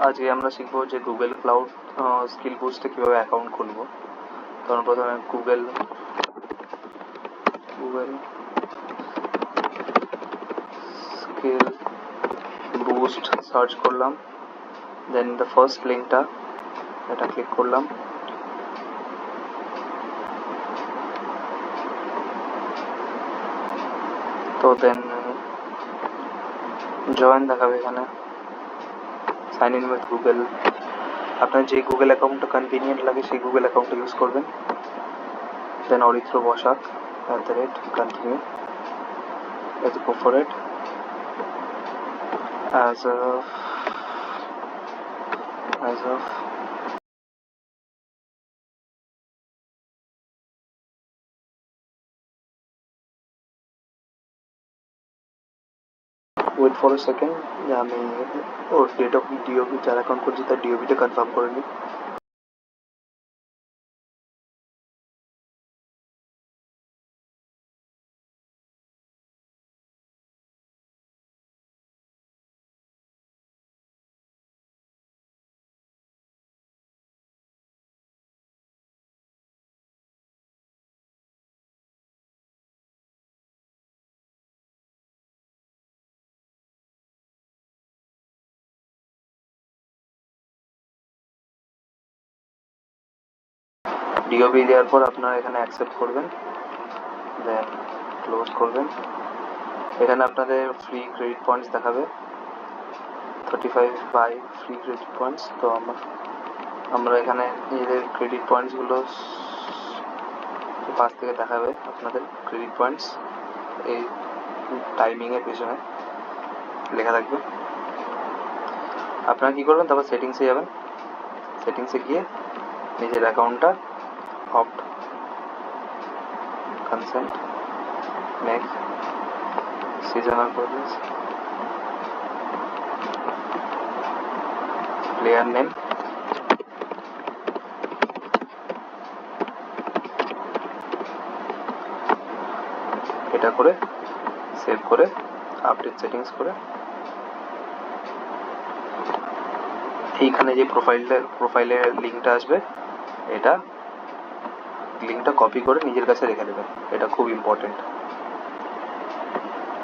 আজকে আমরা শিখবো যে গুগল ক্লাউড স্কিল বুস্টে কিভাবে অ্যাকাউন্ট খুলবো। তখন প্রথমে গুগল স্কিল বুস্ট সার্চ করলাম, দেন দ্য ফার্স্ট লিঙ্কটা এটা ক্লিক করলাম। তো দেন জয়েন দেখাবে এখানে, সাইন ইন উইথ গুগল। আপনার যে গুগল অ্যাকাউন্টটা কনভিনিয়েন্ট লাগে সেই গুগল অ্যাকাউন্টটা ইউজ করবেন। Then Aritra Basak @continue, let's go for it. as of wait for a second, আমি ওর ডেট অফ ডিওবি যার অ্যাকাউন্ট করছি তার ডিওবিটা কনফার্ম করে নিই। ডিওবি দেওয়ার পর আপনারা এখানে অ্যাকসেপ্ট করবেন, দেন ক্লোজ করবেন। এখানে আপনাদের ফ্রি ক্রেডিট পয়েন্টস দেখাবে 35 বাই ফ্রি ক্রেডিট পয়েন্টস। তো আমরা এখানে নিজেদের ক্রেডিট পয়েন্টসগুলো পাশ থেকে দেখাবে আপনাদের ক্রেডিট পয়েন্টস, এই টাইমিংয়ের পেছনে লেখা থাকবে। আপনারা কী করবেন, তারপর সেটিংসে যাবেন, সেটিংসে গিয়ে নিজের অ্যাকাউন্টটা opt consent make seasonal process player name এটা করে সেভ করে আপডেট সেটিংস করে এইখানে যে প্রোফাইলের লিঙ্কটা আসবে এটা লিঙ্কটা কপি করে নিজের কাছে রেখে দেবেন। এটা খুব ইম্পর্টেন্ট।